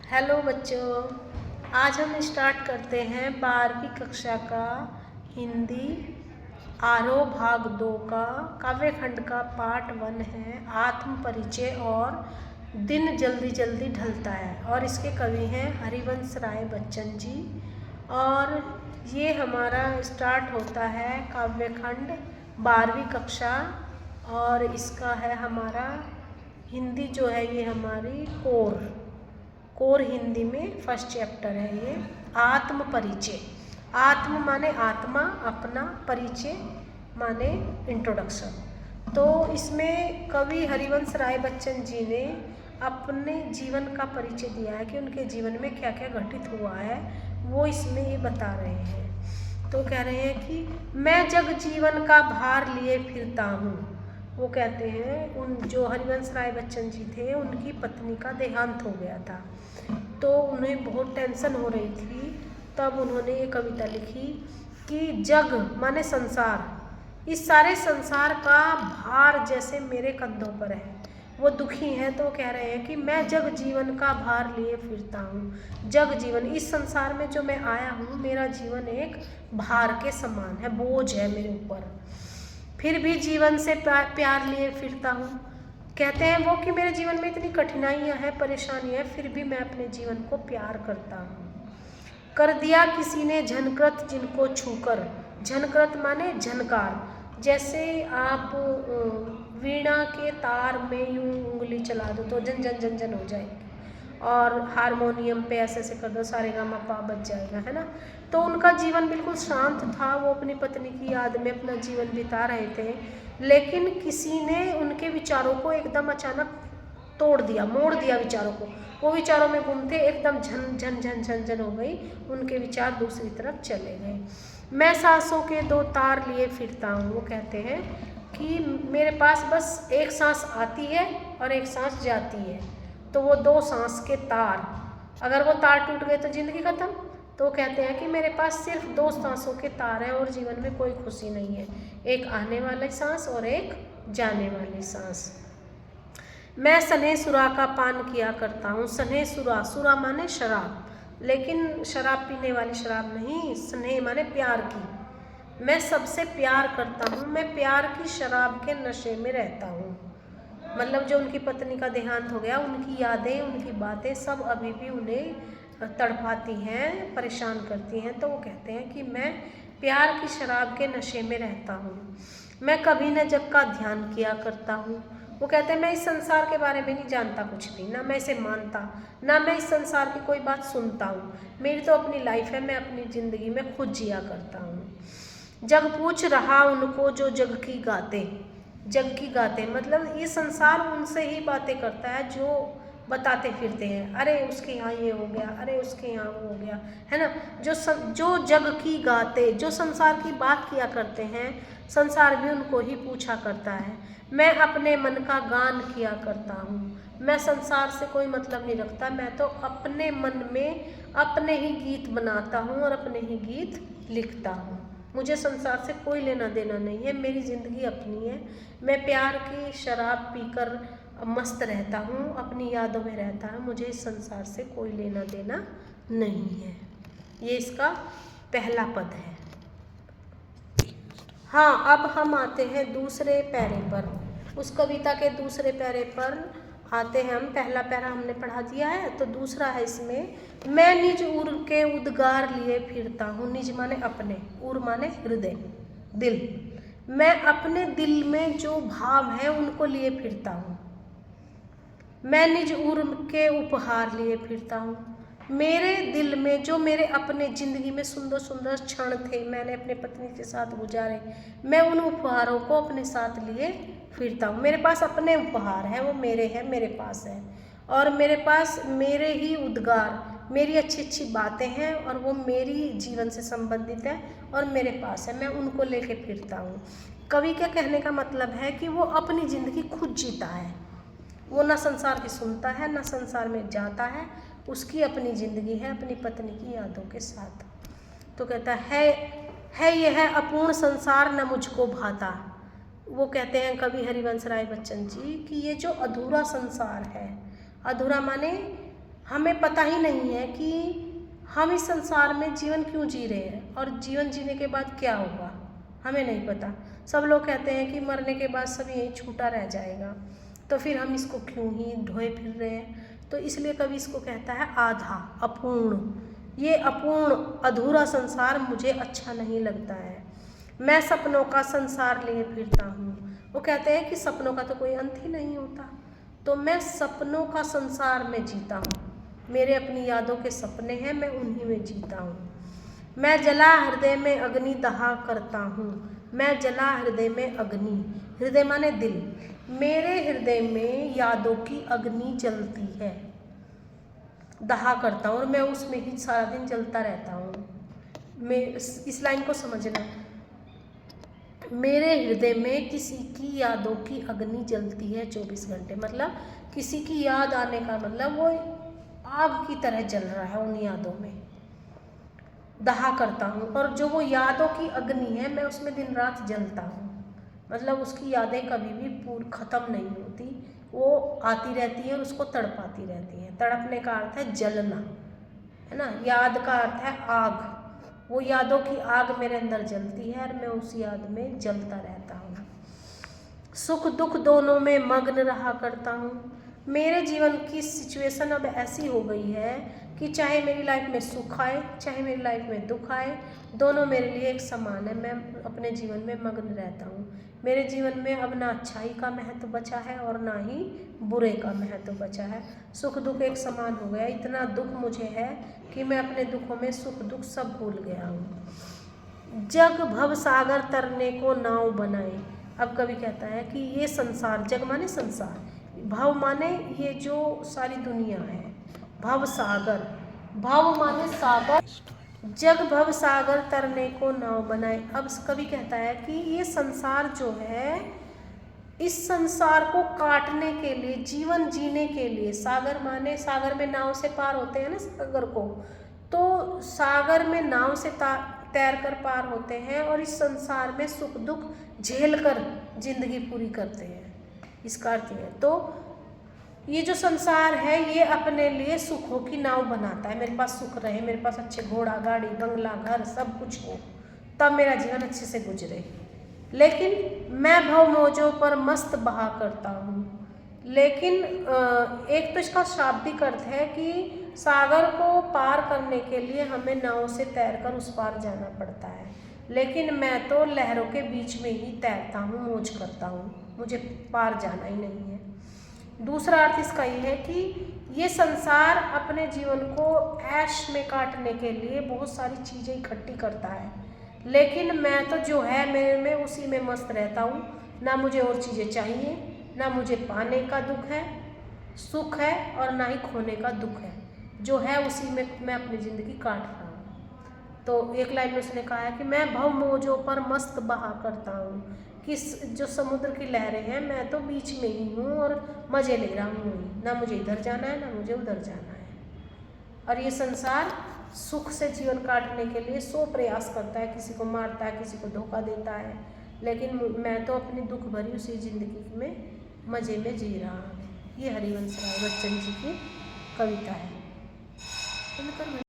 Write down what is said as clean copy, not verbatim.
Hello बच्चों, आज हम स्टार्ट करते हैं 12वीं कक्षा का हिंदी आरोह भाग 2 का काव्य खंड का पार्ट 1 है आत्म परिचय और दिन जल्दी जल्दी ढलता है। और इसके कवि हैं हरिवंश राय बच्चन जी। और ये हमारा स्टार्ट होता है काव्य खंड 12वीं कक्षा और इसका है हमारा हिंदी जो है ये हमारी कोर हिंदी में फर्स्ट चैप्टर है ये आत्म परिचय। आत्म माने आत्मा, अपना, परिचय माने इंट्रोडक्शन। तो इसमें कवि हरिवंश राय बच्चन जी ने अपने जीवन का परिचय दिया है कि उनके जीवन में क्या क्या घटित हुआ है, वो इसमें ये बता रहे हैं। तो कह रहे हैं कि मैं जग जीवन का भार लिए फिरता हूँ। वो कहते हैं उन जो हरिवंश राय बच्चन जी थे उनकी पत्नी का देहांत हो गया था, तो उन्हें बहुत टेंशन हो रही थी। तब उन्होंने ये कविता लिखी कि जग माने संसार, इस सारे संसार का भार जैसे मेरे कंधों पर है। वो दुखी हैं तो कह रहे हैं कि मैं जग जीवन का भार लिए फिरता हूँ। जग जीवन, इस संसार में जो मैं आया हूँ मेरा जीवन एक भार के समान है, बोझ है मेरे ऊपर। फिर भी जीवन से प्यार लिए फिरता हूँ। कहते हैं वो कि मेरे जीवन में इतनी कठिनाइयाँ हैं, परेशानियाँ हैं, फिर भी मैं अपने जीवन को प्यार करता हूँ। कर दिया किसी ने झनकृत जिनको छूकर, झनकृत माने झनकार, जैसे आप वीणा के तार में यूं उंगली चला दो तो जन जन जन जन हो जाएगी, और हारमोनियम पे ऐसे ऐसे कर दो सारे गामा पा बज जाएगा, है ना। तो उनका जीवन बिल्कुल शांत था, वो अपनी पत्नी की याद में अपना जीवन बिता रहे थे। लेकिन किसी ने उनके विचारों को एकदम अचानक तोड़ दिया, मोड़ दिया विचारों को। वो विचारों में घूमते एकदम झन झन झन झन झन हो गई, उनके विचार दूसरी तरफ चले गए। मैं सांसों के दो तार लिए फिरता हूँ। वो कहते हैं कि मेरे पास बस एक सांस आती है और एक सांस जाती है, तो वो दो सांस के तार, अगर वो तार टूट गए तो जिंदगी खत्म। तो वो कहते हैं कि मेरे पास सिर्फ दो सांसों के तार हैं और जीवन में कोई खुशी नहीं है, एक आने वाली सांस और एक जाने वाली सांस। मैं सने सुरा का पान किया करता हूँ। सने सुरा, सुरा माने शराब, लेकिन शराब पीने वाली शराब नहीं, स्नेह माने प्यार की। मैं सबसे प्यार करता हूँ, मैं प्यार की शराब के नशे में रहता हूँ। मतलब जो उनकी पत्नी का देहांत हो गया, उनकी यादें, उनकी बातें सब अभी भी उन्हें तड़पाती हैं, परेशान करती हैं। तो वो कहते हैं कि मैं प्यार की शराब के नशे में रहता हूँ। मैं कभी न जग का ध्यान किया करता हूँ। वो कहते हैं मैं इस संसार के बारे में नहीं जानता कुछ भी, ना मैं इसे मानता, ना मैं इस संसार की कोई बात सुनता हूँ। मेरी तो अपनी लाइफ है, मैं अपनी ज़िंदगी में खुद जिया करता हूँ। जग पूछ रहा उनको जो जग की गाते, जग की गाते मतलब ये संसार उनसे ही बातें करता है जो बताते फिरते हैं, अरे उसके यहाँ ये हो गया, अरे उसके यहाँ वो हो गया, है ना। जो जग की गाते, जो संसार की बात किया करते हैं, संसार भी उनको ही पूछा करता है। मैं अपने मन का गान किया करता हूँ। मैं संसार से कोई मतलब नहीं रखता, मैं तो अपने मन में अपने ही गीत बनाता हूँ और अपने ही गीत लिखता हूँ। मुझे संसार से कोई लेना देना नहीं है, मेरी ज़िंदगी अपनी है। मैं प्यार की शराब पीकर मस्त रहता हूँ, अपनी यादों में रहता है, मुझे इस संसार से कोई लेना देना नहीं है। ये इसका पहला पद है। हाँ, अब हम आते हैं दूसरे पैरे पर। उस कविता के दूसरे पैरे पर आते हैं हम। पहला पैरा हमने पढ़ा दिया है, तो दूसरा है इसमें, मैं निज उर के उद्गार लिए फिरता हूँ। निज माने अपने, उर माने हृदय, दिल। मैं अपने दिल में जो भाव है उनको लिए फिरता हूँ। मैं निज उर के उपहार लिए फिरता हूँ। मेरे दिल में जो मेरे अपने ज़िंदगी में सुंदर सुंदर क्षण थे, मैंने अपने पत्नी के साथ गुजारे, मैं उन उपहारों को अपने साथ लिए फिरता हूँ। मेरे पास अपने उपहार हैं, वो मेरे हैं, मेरे पास है, और मेरे पास मेरे ही उद्गार, मेरी अच्छी अच्छी बातें हैं और वो मेरी जीवन से संबंधित है और मेरे पास है, मैं उनको लेके फिरता हूँ। कवि के कहने का मतलब है कि वो अपनी ज़िंदगी खुद जीता है, वो ना संसार की सुनता है ना संसार में जाता है, उसकी अपनी ज़िंदगी है अपनी पत्नी की यादों के साथ। तो कहता है यह अपूर्ण संसार न मुझको भाता। वो कहते हैं कवि हरिवंश राय बच्चन जी कि ये जो अधूरा संसार है, अधूरा माने हमें पता ही नहीं है कि हम इस संसार में जीवन क्यों जी रहे हैं और जीवन जीने के बाद क्या होगा, हमें नहीं पता। सब लोग कहते हैं कि मरने के बाद सब यहीं छूटा रह जाएगा, तो फिर हम इसको क्यों ही ढोए फिर रहे हैं। तो इसलिए कवि इसको कहता है आधा, अपूर्ण। ये अपूर्ण अधूरा संसार मुझे अच्छा नहीं लगता है। मैं सपनों का संसार लिए फिरता हूँ। वो कहते हैं कि सपनों का तो कोई अंत ही नहीं होता, तो मैं सपनों का संसार में जीता हूँ। मेरे अपनी यादों के सपने हैं, मैं उन्हीं में जीता हूँ। मैं जला हृदय में अग्नि दहा करता हूँ। मैं जला हृदय में अग्नि, हृदय माने दिल। मेरे हृदय में यादों की अग्नि जलती है, दहा करता हूँ और मैं उसमें ही सारा दिन जलता रहता हूँ। मैं इस लाइन को समझना, मेरे हृदय में किसी की यादों की अग्नि जलती है 24 घंटे। मतलब किसी की याद आने का मतलब वो आग की तरह जल रहा है उन यादों में, दहा करता हूँ। और जो वो यादों की अग्नि है मैं उसमें दिन रात जलता हूँ। मतलब उसकी यादें कभी भी पूर्ण ख़त्म नहीं होती, वो आती रहती है और उसको तड़पाती रहती हैं। तड़पने का अर्थ है जलना, है ना। याद का अर्थ है आग। वो यादों की आग मेरे अंदर जलती है और मैं उस याद में जलता रहता हूँ। सुख दुख दोनों में मग्न रहा करता हूँ। मेरे जीवन की सिचुएशन अब ऐसी हो गई है कि चाहे मेरी लाइफ में सुख आए चाहे मेरी लाइफ में दुख आए, दोनों मेरे लिए एक समान है। मैं अपने जीवन में मग्न रहता हूँ। मेरे जीवन में अब ना अच्छाई का महत्व बचा है और ना ही बुरे का महत्व बचा है। सुख दुख एक समान हो गया। इतना दुख मुझे है कि मैं अपने दुखों में सुख दुख सब भूल गया हूँ। जग भव सागर तरने को नाव बनाए। अब कवि कहता है कि ये संसार, जग माने संसार, भव माने ये जो सारी दुनिया है, भव सागर, भव माने सागर, जग भव सागर तरने को नाव बनाए। अब कवि कहता है कि ये संसार जो है, इस संसार को काटने के लिए, जीवन जीने के लिए, सागर माने सागर में नाव से पार होते हैं ना सागर को, तो सागर में नाव से तैर कर पार होते हैं और इस संसार में सुख दुख झेल कर जिंदगी पूरी करते हैं। इसका अर्थ है, तो ये जो संसार है ये अपने लिए सुखों की नाव बनाता है। मेरे पास सुख रहे, मेरे पास अच्छे घोड़ा गाड़ी बंगला घर सब कुछ हो, तब मेरा जीवन अच्छे से गुजरे। लेकिन मैं भव मौजों पर मस्त बहा करता हूँ। लेकिन एक तो इसका शाब्दिक अर्थ है कि सागर को पार करने के लिए हमें नाव से तैरकर उस पार जाना पड़ता है, लेकिन मैं तो लहरों के बीच में ही तैरता हूँ, मौज करता हूँ, मुझे पार जाना ही नहीं है। दूसरा अर्थ इसका ये है कि ये संसार अपने जीवन को ऐश में काटने के लिए बहुत सारी चीज़ें इकट्ठी करता है, लेकिन मैं तो जो है मेरे में उसी में मस्त रहता हूँ। ना मुझे और चीज़ें चाहिए, ना मुझे पाने का दुख है, सुख है, और ना ही खोने का दुख है। जो है उसी में मैं अपनी ज़िंदगी काट रहा हूँ। तो एक लाइन में उसने कहा है कि मैं भव मौजों पर मस्त बहा करता हूँ, कि जो समुद्र की लहरें हैं मैं तो बीच में ही हूँ और मज़े ले रहा हूँ। ना मुझे इधर जाना है ना मुझे उधर जाना है। और ये संसार सुख से जीवन काटने के लिए 100 प्रयास करता है, किसी को मारता है, किसी को धोखा देता है, लेकिन मैं तो अपनी दुख भरी उसी ज़िंदगी में मज़े में जी रहा हूँ। ये हरिवंश राय बच्चन जी की कविता है।